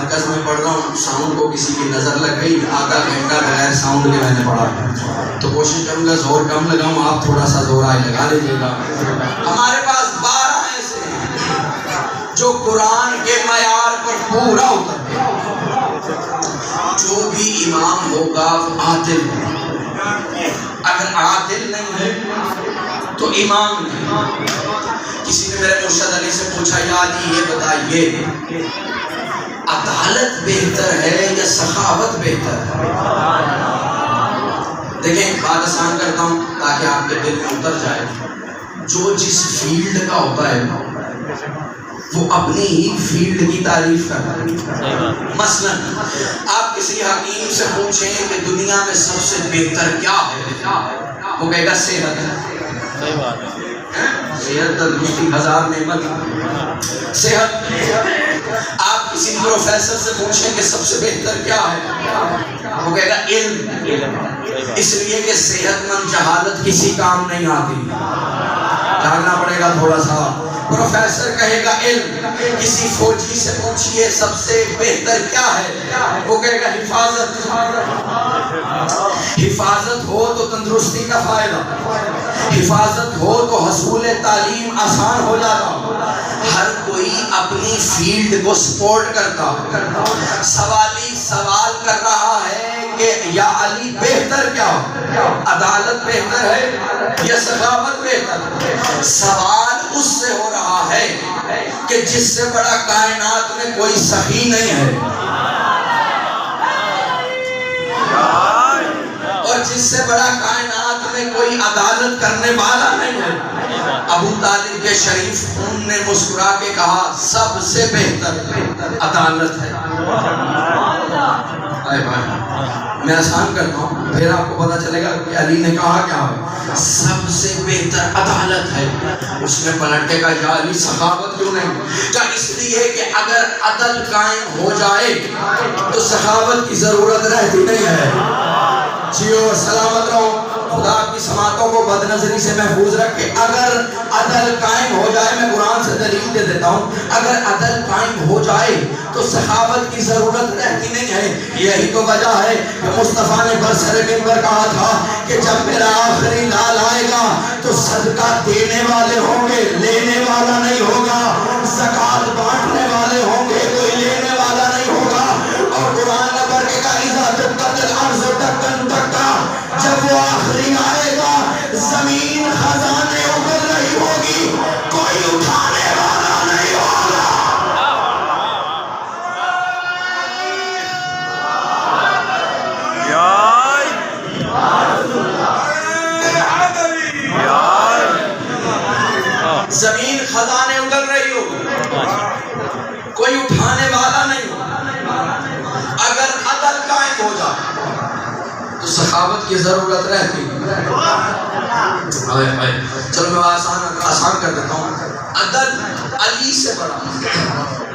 مرکز میں پڑھ رہا ہوں، ساؤنڈ کو کسی کی نظر لگ گئی، آدھا گھنٹہ بغیر ساؤنڈ کے میں نے پڑھا، تو کوشش کروں گا زور کم لگاؤں، آپ تھوڑا سا زور آئے لگا لیجیے گا۔ ہمارے پاس 12 ایسے ہیں جو قرآن کے معیار پر پورا اترتے ہیں۔ جو بھی امام ہوگا عادل ہے، اگر عادل نہیں ہے تو امام نہیں۔ کسی نے میرے مرشد علی سے پوچھا، یا علی یہ بتائیے عدالت بہتر ہے یا سخاوت بہتر ہے؟ دیکھیں بات آسان کرتا ہوں تاکہ آپ کے دل میں اتر جائے۔ جو جس فیلڈ کا ہوتا ہے وہ اپنی ہی فیلڈ کی تعریف کرتا ہے۔ مثلا آپ کسی حکیم سے پوچھیں کہ دنیا میں سب سے بہتر کیا ہے، وہ کہے گا صحت ہے۔ صحت تندرستی 1000 نعمت صحت۔ آپ کسی پروفیسر سے پوچھیں کہ سب سے بہتر کیا ہے، وہ کہے گا علم، اس لیے کہ صحت مند جہالت کسی کام نہیں آتی، جاننا پڑے گا تھوڑا سا۔ پروفیسر کہے گا علم۔ کسی فوجی سے پوچھئے سب سے بہتر کیا ہے، وہ کہے گا حفاظت۔ حفاظت ہو تو تندرستی کا فائدہ، حفاظت ہو تو حصول تعلیم آسان ہو جاتا۔ ہر کوئی اپنی فیلڈ کو سپورٹ کرتا۔ سوالی سوال کر رہا ہے کہ یا علی بہتر کیا، عدالت بہتر ہے یا سخاوت بہتر؟ سوال اس سے ہو رہا ہے کہ جس سے بڑا کائنات میں کوئی سخی نہیں ہے اور جس سے بڑا کائنات میں کوئی عدالت کرنے والا نہیں ہے۔ ابو طالب کے شریف خون نے مسکرا کے کہا سب سے بہتر عدالت ہے۔ میں آسان کرتا ہوں پھر آپ کو پتا چلے گا کہ علی نے کہا کیا ہے، سب سے بہتر عدالت ہے۔ اس نے پلٹ کے کہا یا علی سخاوت کیوں نہیں؟ کہا اس لیے کہ اگر عدل قائم ہو جائے تو سخاوت کی ضرورت رہتی نہیں ہے۔ جیو سلامت رہو، خدا کی سماعتوں کو بد نظری سے محفوظ رکھے۔ اگر عدل قائم ہو جائے، میں قرآن سے دلیل دے دیتا ہوں، اگر عدل قائم ہو جائے تو سخاوت کی ضرورت رہتی نہیں ہے۔ یہی تو وجہ ہے کہ مصطفیٰ نے برسر منبر کہا تھا کہ جب میرا آخری لال آئے گا تو صدقہ دینے والے ہوں گے، لینے والا نہیں ہوگا، زکوٰۃ بانٹنے والے ہوں گے، کوئی لینے والا نہیں ہوگا۔ اور قرآن نبر کے کا اذا دکت الارض دکن دکا، جب وہ آخری آئے گا زمین خزانے اگل رہی ہوگی، کوئی اٹھانے والا نہیں ہوگا۔ زمین خزانے اگل رہی ہوگی، کوئی اٹھانے والا نہیں ہوگا۔ اگر عدل قائم ہو جائے تو سخاوت کی ضرورت رہتی۔ چلو میں آسان کر دیتا ہوں، عدل علی سے بڑا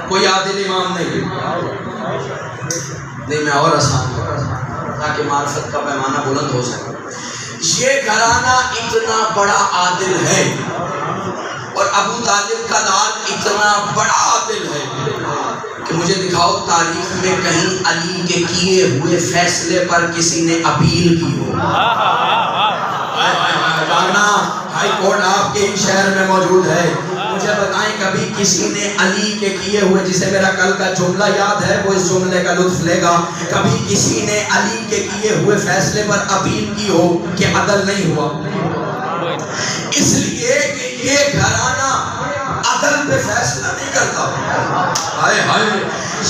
کوئی عادل امام نہیں۔ میں اور آسان کر رہا ہوں تاکہ معرفت کا پیمانہ بلند ہو سکے۔ یہ گھرانہ اتنا بڑا عادل ہے اور ابو طالب کا لال اتنا بڑا عادل ہے کہ مجھے دکھاؤ تاریخ میں کہیں علی کے کیے ہوئے فیصلے پر کسی نے اپیل کی ہو۔ ہائی کورٹ آپ کے ہی شہر میں موجود ہے، مجھے بتائیں کبھی کسی نے علی کے کیے ہوئے، جسے میرا کل کا جملہ یاد ہے وہ اس جملے کا لطف لے گا، کبھی کسی نے علی کے کیے ہوئے فیصلے پر اپیل کی ہو کہ عدل نہیں ہوا؟ اس لیے کہ یہ گھرانہ عدل پہ فیصلہ نہیں کرتا۔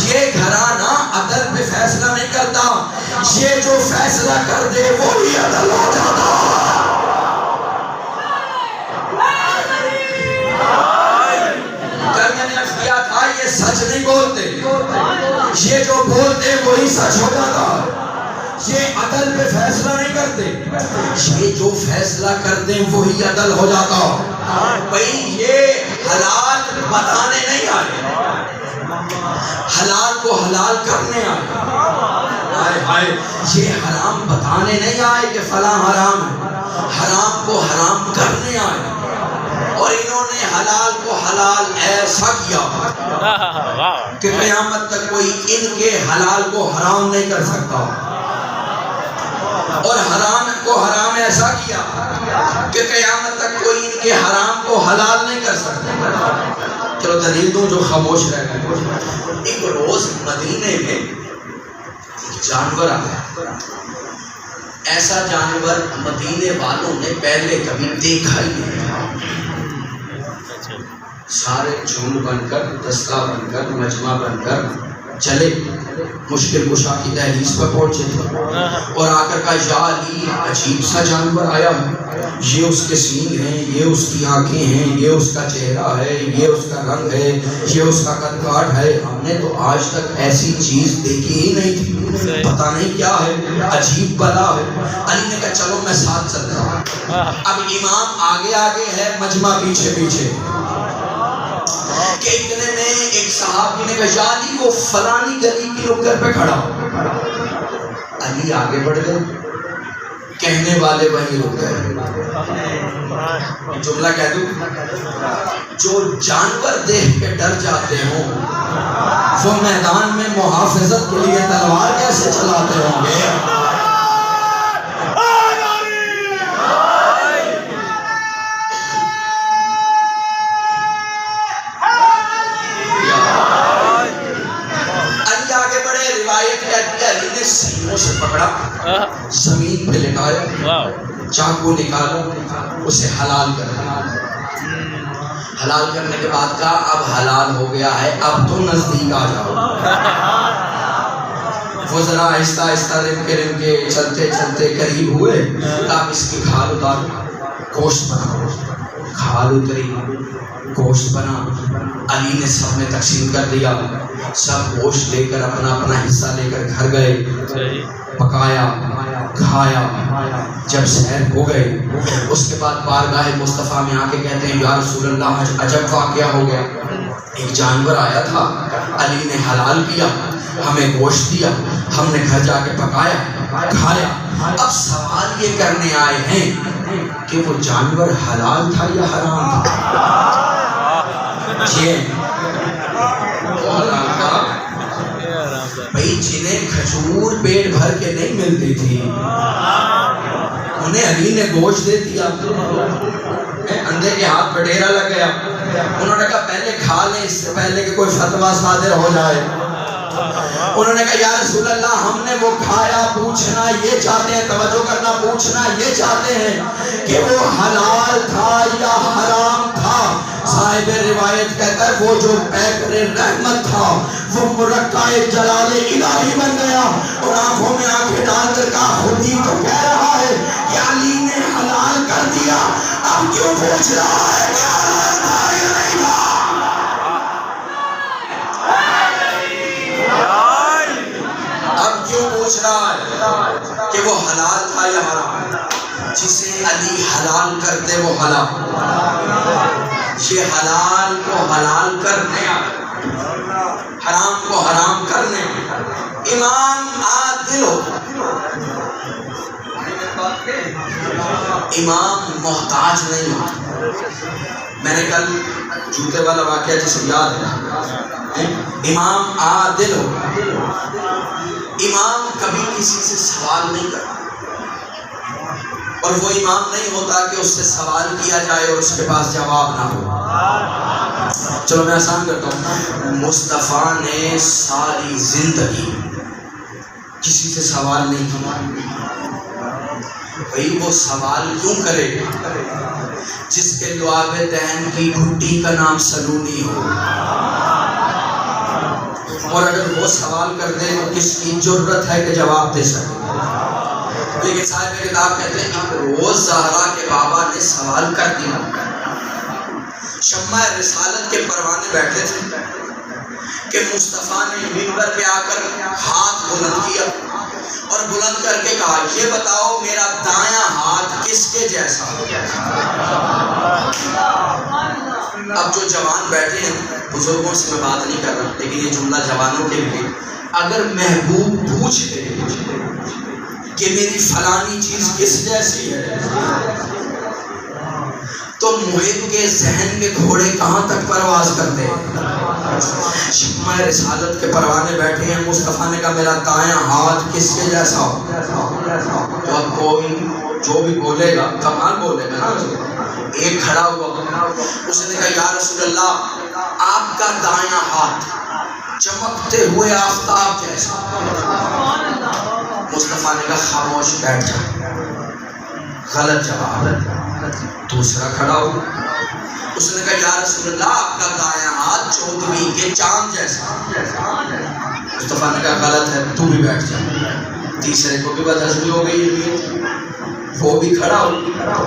یہ گھرانہ عدل پہ فیصلہ نہیں کرتا، یہ جو فیصلہ کر دے وہی عدل ہو جاتا۔ میں نے عرض کیا تھا یہ سچ نہیں بولتے، یہ جو بولتے وہی سچ ہو جاتا۔ یہ عدل پہ فیصلہ نہیں کرتے، یہ جو فیصلہ کرتے وہی عدل ہو جاتا۔ بھئی یہ حلال بتانے نہیں آئے، حلال کو حلال کرنے آئے۔ یہ حرام بتانے نہیں آئے کہ فلاں حرام ہے، حرام کو حرام کرنے آئے۔ اور انہوں نے حلال کو حلال ایسا کیا کہ قیامت تک کوئی ان ان کے حلال کو حرام نہیں کر سکتا، اور حرام کو حرام ایسا کیا کہ قیامت تک کوئی ان کے حرام کو حلال نہیں کر سکتا۔ چلو دلیل دوں جو خاموش رہ گئے۔ ایک روز مدینے میں جانور آیا، ایسا جانور مدینے والوں نے پہلے کبھی دیکھا ہی نہیں تھا۔ سارے جھنڈ بن کر، دستہ بن کر، مجمع بن کر چلے، مشکل کشا کی دہلیز پر پہنچے اور آ کر کہا یا علی عجیب سا جانور آیا ہے، یہ اس کے سینگ ہیں، یہ اس کی آنکھیں ہیں، یہ اس کا چہرہ ہے، یہ اس کا رنگ ہے، یہ اس کا قد کاٹ ہے، ہم نے تو آج تک ایسی چیز دیکھی ہی نہیں تھی، پتہ نہیں کیا ہے، عجیب بلا ہے۔ علی نے کہا چلو میں ساتھ چلتا ہوں۔ اب امام آگے آگے ہے، مجمع پیچھے پیچھے، کہ اتنے میں ایک صحابی نے کہا یا علی وہ فلانی گلی کی نکر پہ کھڑا ہو۔ علی آگے بڑھ گئے، کہنے والے وہیں رک گئے۔ جملہ کہہ دوں، جو جانور دیکھ کے ڈر جاتے ہوں وہ میدان میں محافظت کے لیے تلوار کیسے چلاتے ہوں گے؟ علی نے سینوں سے پکڑا، زمین پہ لٹایا، چاقو نکالا، اسے حلال کر دیا۔ حلال کرنے کے بعد کہا اب حلال ہو گیا ہے، اب تو نزدیک آ جاؤ۔ وہ ذرا آہستہ آہستہ رم کے چلتے چلتے قریب ہوئے، اب اس کی کھال اتارو، گوشت بناؤ۔ کھال اتری، گوشت بنا، علی نے سب میں تقسیم کر دیا، سب گوشت لے کر اپنا اپنا حصہ لے کر گھر گئے، پکایا، کھایا۔ جب سحر ہو گئے اس کے بعد بارگاہ مصطفیٰ میں آ کے کہتے ہیں یا رسول اللہ عجب واقعہ ہو گیا، ایک جانور آیا تھا، علی نے حلال کیا، ہمیں گوشت دیا، ہم نے گھر جا کے پکایا، کھایا۔ اب سوال یہ کرنے آئے ہیں کہ وہ جانور حلال تھا یا حرام تھا؟ بھئی جنہیں کھجور پیٹ بھر کے نہیں ملتی تھی انہیں علی نے گوشت دے دیا، اندھے کے ہاتھ پہ ڈیرا لگ گیا۔ انہوں نے کہا پہلے کھا لیں اس سے پہلے کہ کوئی فتویٰ صادر ہو جائے۔ انہوں نے کہا یا رسول اللہ ہم نے وہ کھایا، پوچھنا یہ چاہتے ہیں، توجہ کرنا، پوچھنا یہ چاہتے ہیں کہ وہ حلال تھا یا حرام تھا۔ صاحب روایت کہتا ہے وہ جو پیکر رحمت تھا وہ مرقع جلال الہی بن گیا اور آنکھوں میں آنکھیں ڈال کر کہا خود ہی تو کہہ رہا ہے کہ علی نے حلال کر دیا، اب کیوں پوچھ رہا ہے کہ حلال تھا یا نہیں تھا؟ اب کیوں پوچھ رہا ہے کہ وہ حلال تھا یا حرام؟ جسے علی حلال کر دے وہ حلال، یہ حلال کو حلال کرنے، حرام کو حرام کرنے امام عادل ہو، امام محتاج نہیں ہو۔ میں نے کل جوتے والا واقعہ جسے یاد ہے، امام عادل ہو، امام کبھی کسی سے سوال نہیں کرتا، اور وہ امام نہیں ہوتا کہ اس سے سوال کیا جائے اور اس کے پاس جواب نہ ہو۔ چلو میں آسان کرتا ہوں، مصطفیٰ نے ساری زندگی کسی سے سوال نہیں کیا۔ بھئی وہ سوال کیوں کرے جس کے لعاب دہن کی گھٹی کا نام سلونی ہو، اور اگر وہ سوال کر دے تو کس کی جرت ہے کہ جواب دے سکے؟ لیکن صاحب کتاب کہتے ہیں ایک روز زہرا کے بابا نے سوال کر دیا، شمع رسالت کے پروانے بیٹھے تھے کہ مصطفیٰ نے منبر پہ آ کر ہاتھ بلند کیا اور بلند کر کے کہا یہ بتاؤ میرا دایاں ہاتھ کس کے جیسا؟ اب جو جوان بیٹھے ہیں، بزرگوں سے میں بات نہیں کر رہا لیکن یہ جملہ جوانوں کے لیے، اگر محبوب پوچھ لے کہ میری فلانی چیز کس جیسی ہے تو محب کے ذہن کے گھوڑے کہاں تک پرواز کرتے ہیں؟ شمع رسالت کے پروانے بیٹھے ہیں. مصطفیٰ نے کہا میرا دایاں ہاتھ کس کے جیسا ہو؟ تو اب کوئی جو بھی بولے گا کمال بولے گا نا. ایک کھڑا ہوا, اس نے کہا یا رسول اللہ آپ کا دایاں ہاتھ چمکتے ہوئے آفتاب جیسا. مصطفیٰ نے کہا خاموش بیٹھ جا, غلط جواب. دوسرا کھڑا ہوا, اس نے کہا یا رسول اللہ آپ کا دایاں ہاتھ 14ویں کے چاند جیسا. مصطفیٰ نے کہا غلط ہے, تو بھی بیٹھ جا. تیسرے کو بھی بدہضمی ہو گئی, وہ بھی کھڑا ہو.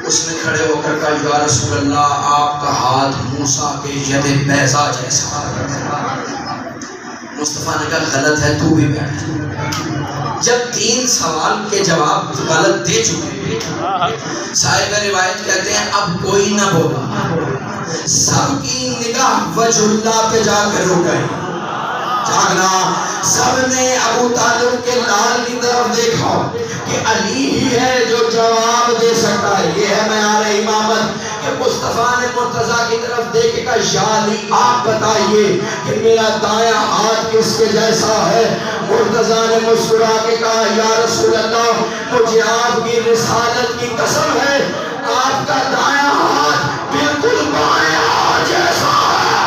اس نے کھڑے ہو کر کہا یا رسول اللہ آپ کا ہاتھ موسیٰ کے ید بیضا جیسا. مصطفیٰ نے کہا غلط ہے, تو بھی بیٹھ. جب 3 سوال کے جواب غلط دے چکے, صاحب روایت کہتے ہیں اب کوئی نہ بولا, سب کی نگاہ وجہ اللہ پہ جا کر رک گئی. جاگنا, سب نے ابو طالب کے لال کی طرف دیکھا کہ علی ہی ہے جو جواب دے سکتا ہے. یہ ہے معیار امامت کہ مصطفیٰ نے مرتضیٰ کی طرف دیکھے کہا یا علی آپ بتائیے کہ میرا دایاں ہاتھ کس کے جیسا ہے. مرتضیٰ نے مسکرا کے کہا یا رسول اللہ مجھے آپ کی رسالت کی قسم ہے آپ کا دایاں ہاتھ بالکل بایاں ہاتھ جیسا ہے.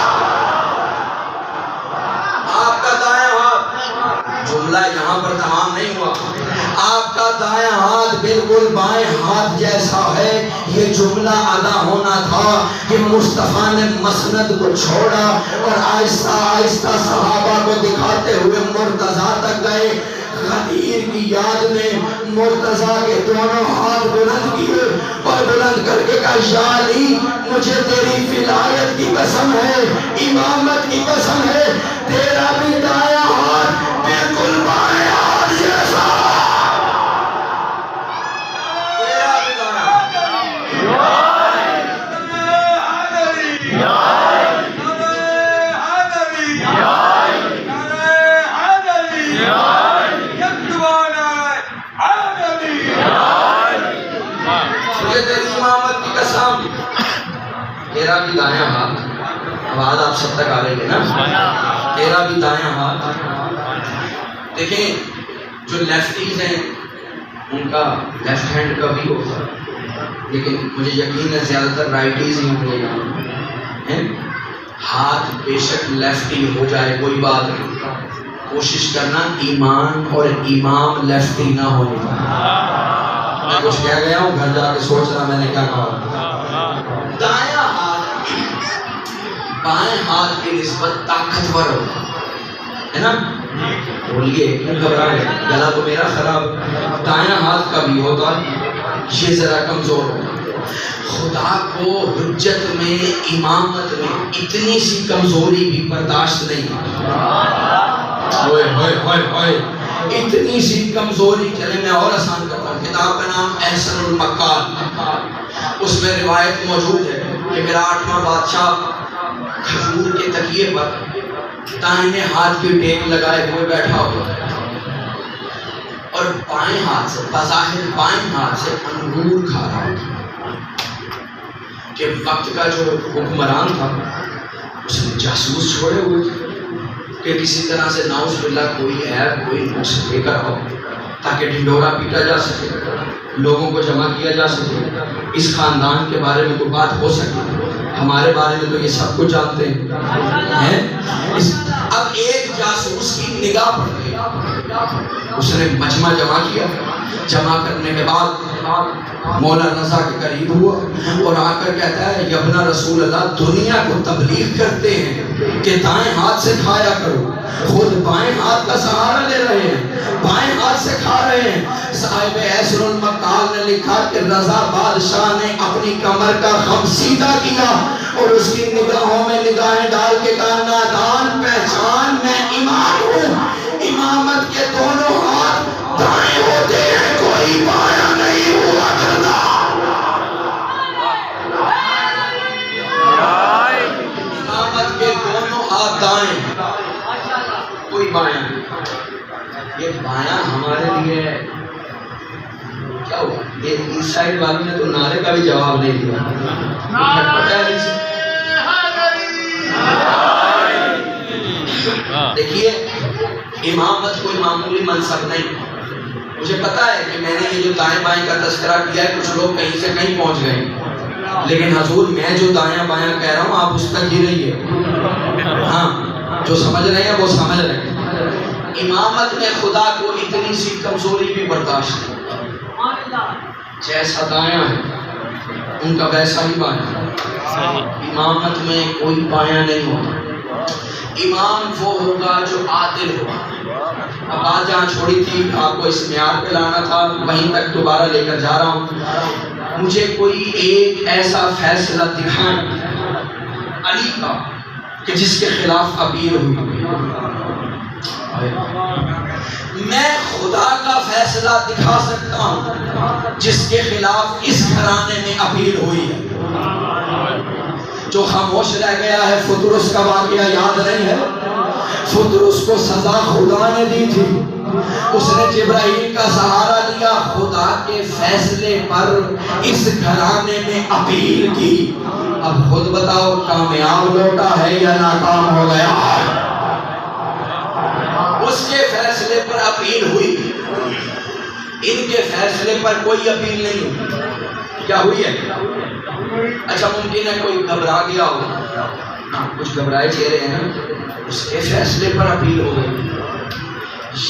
آپ کا دایاں ہاتھ, جملہ یہاں پر تمام نہیں ہوا. آپ کا دایاں ہاتھ بالکل بائیں ہاتھ جیسا ہے. یہ جملہ ادا ہونا تھا کہ مصطفیٰ نے مسند کو چھوڑا اور آہستہ آہستہ صحابہ کو دکھاتے ہوئے مرتضیٰ تک گئے. غدیر کی یاد میں مرتضیٰ کے دونوں ہاتھ بلند کیے اور بلند کر کے کہا یا علی مجھے تیری ولایت کی قسم ہے, امامت کی قسم ہے, تیرا بھی دایاں ہاتھ بالکل بائیں ہاتھ جیسا. تیرا بھی دایاں ہاتھ, آواز آپ سب تک آ رہی ہے نا, تیرا بھی دایاں ہاتھ. دیکھیں جو لیفٹیز ہیں ان کا لیفٹ ہینڈ کا بھی ہوتا ہے, لیکن مجھے یقین ہے زیادہ تر رائٹیز ہی ہوں گے. ہاتھ بے شک لیفٹی ہو جائے کوئی بات نہیں, کوشش کرنا ایمان اور امام لیفٹی نہ ہونے کا. میں کچھ کہہ گیا ہوں, گھر جا کے سوچ رہا میں نے کیا کہا. دایاں ہاتھ بائیں ہاتھ کی نسبت طاقتور ہوتا ہے نا. بولیے کیوں گھبرا گئے, گلا تو میرا خراب. دایاں ہاتھ کا بھی ہوتا, یہ ذرا کمزور ہوتا. خدا کو حجت میں امامت میں اتنی سی کمزوری بھی برداشت نہیں. ہوئے ہوئے ہوئے ہوئے اتنی سی کمزوری. چلے میں اور آسان کرتا ہوں. کتاب کا نام احسن المقال, اس میں روایت موجود ہے کہ میرا 8واں بادشاہ کھجور کے تکیے پر دائیں ہاتھ کی ٹیک لگائے ہوئے بیٹھا ہوا اور بائیں ہاتھ سے, بظاہر بائیں ہاتھ سے انگور کھا رہا تھا. کہ وقت کا جو حکمران تھا اس نے جاسوس چھوڑے ہوئے تھے کہ کسی طرح سے نعوذ باللہ کوئی عیب کوئی نقص لے کر آؤ تاکہ ڈھنڈورا پیٹا جا سکے, لوگوں کو جمع کیا جا سکے, اس خاندان کے بارے میں کوئی بات ہو سکے. ہمارے بارے میں تو یہ سب کچھ جانتے ہیں. اب ایک جاسوس کی نگاہ پڑ گئی, اس نے مجمع جمع کیا. جمع کرنے کے بعد مولا رضا کے قریب ہوا اور آ کر کہتا ہے یبنا رسول اللہ دنیا کو تبلیغ کرتے ہیں کہ دائیں ہاتھ سے کھایا کرو, خود بائیں ہاتھ کا سہارا لے رہے ہیں, بائیں ہاتھ سے کھا رہے ہیں. صاحب احسن المقال نے لکھا کہ رضا بادشاہ نے اپنی کمر کا خم سیدھا کیا اور اس کی نگاہوں میں نگاہیں ڈال کے کہا نادان پہچان میں امام ہوں, امامت کے دونوں ہاتھ دائیں ہوتے ہیں, کوئی بایاں نہیں ہوا کرتا. امامت کے دونوں ہاتھ دائیں, کوئی بایاں نہیں. یہ بایاں ہمارے لیے کیا ہوا؟ اس سائڈ والوں نے تو نعرے کا بھی جواب نہیں دیا. دیکھیے امامت کوئی معمولی منصب نہیں. مجھے پتا ہے کہ میں نے یہ جو دائیں بائیں کا تذکرہ کیا ہے کچھ لوگ کہیں سے کہیں پہنچ گئے، لیکن حضور میں جو دائیں بائیں کہہ رہا ہوں آپ اس تک ہی رہیے. ہاں جو سمجھ رہے ہیں وہ سمجھ رہے ہیں. امامت میں خدا کو اتنی سی کمزوری بھی برداشت نہیں، جیسا دایاں ہے ان کا ویسا ہی بایاں. امامت میں کوئی بایاں نہیں ہوتا. امام وہ ہوگا جو عادل ہوگا. اب بات جہاں چھوڑی تھی آپ کو اس معیار پہ لانا تھا وہیں تک دوبارہ لے کر جا رہا ہوں. مجھے کوئی ایک ایسا فیصلہ دکھائیں علی کا کہ جس کے خلاف اپیل ہوئی. میں خدا کا فیصلہ دکھا سکتا ہوں جس کے خلاف اس گھرانے میں اپیل ہوئی ہے. جو خاموش رہ گیا ہے فطرس کا واقعہ یاد نہیں ہے. فطرس کو سزا خدا نے دی تھی، اس نے جبرائیل کا سہارا لیا، خدا کے فیصلے پر اس گھرانے میں اپیل کی. اب خود بتاؤ کامیاب لوٹا ہے یا ناکام ہو گیا؟ اس کے فیصلے پر اپیل ہوئی، ان کے فیصلے پر کوئی اپیل نہیں ہوئی. کیا ہوئی ہے؟ اچھا ممکن ہے کوئی گھبرا گیا ہو، کچھ گھبرائے چہرے ہیں، اس کے فیصلے پر اپیل ہو گئی.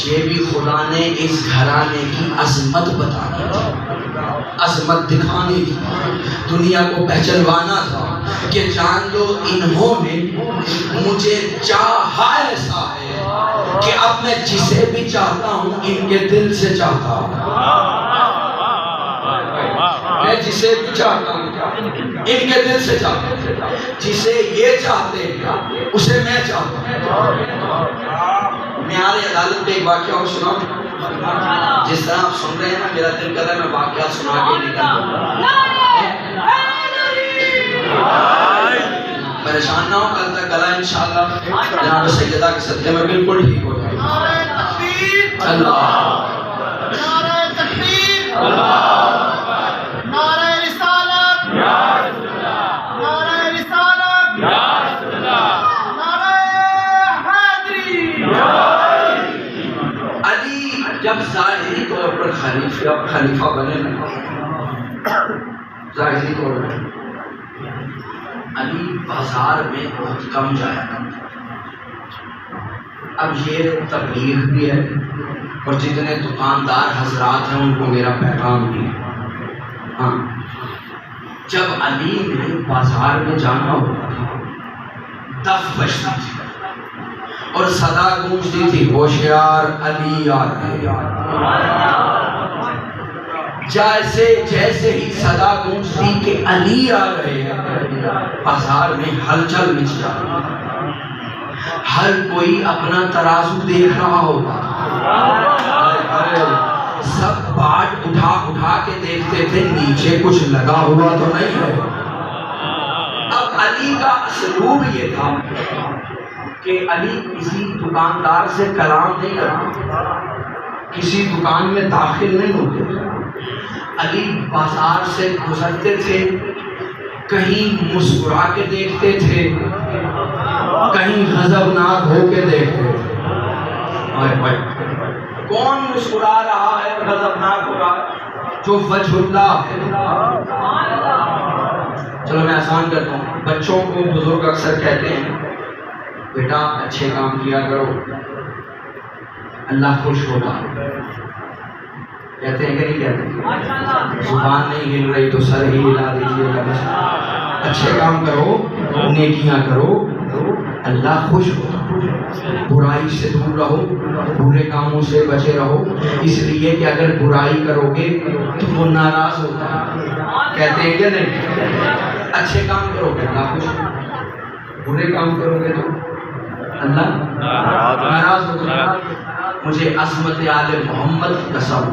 یہ بھی خدا نے اس گھرانے کی عظمت بتانی تھی، عظمت دکھانی تھی، دنیا کو پہچانوانا تھا کہ جان لو انہوں نے مجھے چاہا ایسا ہے کہ اب میں جسے بھی چاہتا ہوں ان کے دل سے چاہتا ہوں. میں جسے بھی چاہتا ہوں ان کے دل سے چاہتا ہوں. جسے یہ چاہتے ہیں اسے میں چاہتا ہوں. معیار عدالت پہ ایک واقعہ اور سناؤں. جس طرح آپ سن رہے ہیں نا میرا دل کر رہا ہے میں واقعات سنا کے نکلوں. پریشان نہ ہو، کل تک گلا انشاءاللہ جناب سیدہ کے صدقے میں بالکل ٹھیک ہو جائے. اللہ نعرہ تکبیر، نعرہ رسالت، نعرہ رسالت، نعرہ حیدری. علی جب ظاہری طور پر خلیفہ بنے ظاہری طور پر علی بازار میں بہت کم جایا کرتا. اب یہ تبلیغ بھی ہے اور جتنے دکاندار حضرات ہیں ان کو میرا پیغام بھی ہے. ہاں جب علی نے بازار میں جانا ہوتا تھا دف بجتی تھی اور صدا گونجتی تھی ہوشیار علی آ رہے. جیسے ہی صدا گونجتی کہ علی آ رہے ہیں بازار میں ہلچل مچ جاتی. ہر کوئی اپنا ترازو دیکھ رہا ہوگا. سب باٹ اٹھا کے دیکھتے تھے نیچے کچھ لگا ہوا تو نہیں ہے. اب علی کا اسلوب یہ تھا کہ علی کسی دکاندار سے کلام نہیں کرتے، کسی دکان میں داخل نہیں ہوتے. علی بازار سے گزرتے تھے، کہیں مسکرا کے دیکھتے تھے، کہیں غضبناک ہو کے دیکھتے تھے. کون مسکرا رہا ہے غضبناک ہو رہا ہے؟ جو وجہ اللہ ہے. چلو میں آسان کرتا ہوں. بچوں کو بزرگ اکثر کہتے ہیں بیٹا اچھے کام کیا کرو اللہ خوش ہوگا. کہتے ہیں کہ نہیں کہتے؟ زبان نہیں ہل رہی تو سر ہی ہلا دیجیے گا. اچھے کام کرو، نیکیاں کرو، اللہ خوش ہوگا. برائی سے دور رہو، برے کاموں سے بچے رہو، اس لیے کہ اگر برائی کرو گے تو وہ ناراض ہوتا ہے. کہتے ہیں کہ نہیں؟ اچھے کام کرو گے اللہ خوش ہوگا، برے کام کرو گے تو اللہ ناراض ہوگا. مجھے عظمت آل محمد کی قسم،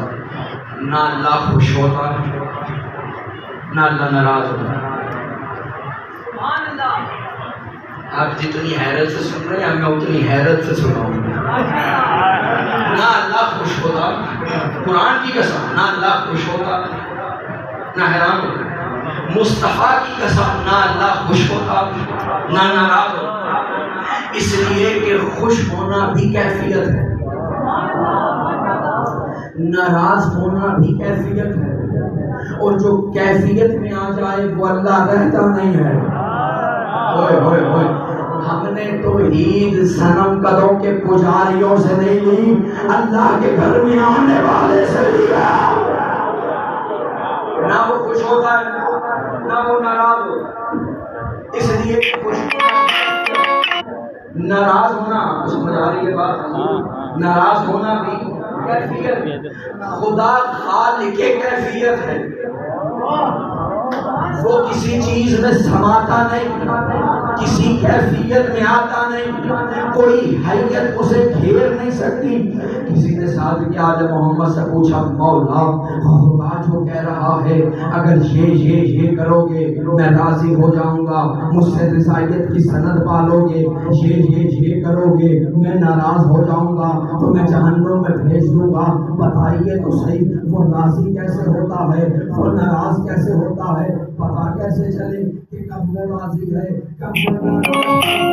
نہ اللہ خوش ہوتا نہ اللہ ناراض ہوتا. آپ جتنی حیرت سے سن رہے ہیں میں اتنی حیرت سے سناؤں. نہ اللہ خوش ہوتا، قرآن کی قسم، نہ اللہ خوش ہوتا نہ حیران ہوتا، مصطفیٰ کی قسم نہ اللہ خوش ہوتا نہ ناراض ہوتا، اس لیے کہ خوش ہونا بھی کیفیت ہے، ناراض ہونا بھی کیفیت ہے، اور جو کیفیت میں آ جائے وہ اللہ رہتا نہیں ہے۔ ہوئے ہوئے ہوئے، ہم نے تو عید صنم قدوں کے پجاریوں سے نہیں لی، اللہ کے گھر میں آنے والے سے لیا۔ نہ وہ خوش ہوتا ہے نہ وہ ناراض ہوتا، اس لیے خوش ناراض ہونا، سمجھ آ رہی ہے بات، ناراض ہونا بھی کیفیت، خدا خالق کیفیت ہے، وہ کسی چیز میں سماتا نہیں، کسی کیفیت میں آتا نہیں، کوئی حیت اسے گھیر نہیں سکتی۔ کسی نے ساتھ کیا آج محمد سے پوچھا، مولا خدا جو کہہ رہا ہے اگر یہ کرو گے میں راضی ہو جاؤں گا، مجھ سے رضایت کی سند پالو گے، یہ کرو گے میں ناراض ہو جاؤں گا تو میں جہنم میں بھیج دوں گا، بتائیے تو صحیح وہ راضی کیسے ہوتا ہے، وہ ناراض کیسے ہوتا ہے، پتا کیسے چلے کہ کب وہ راضی ہے کب وہ ناراض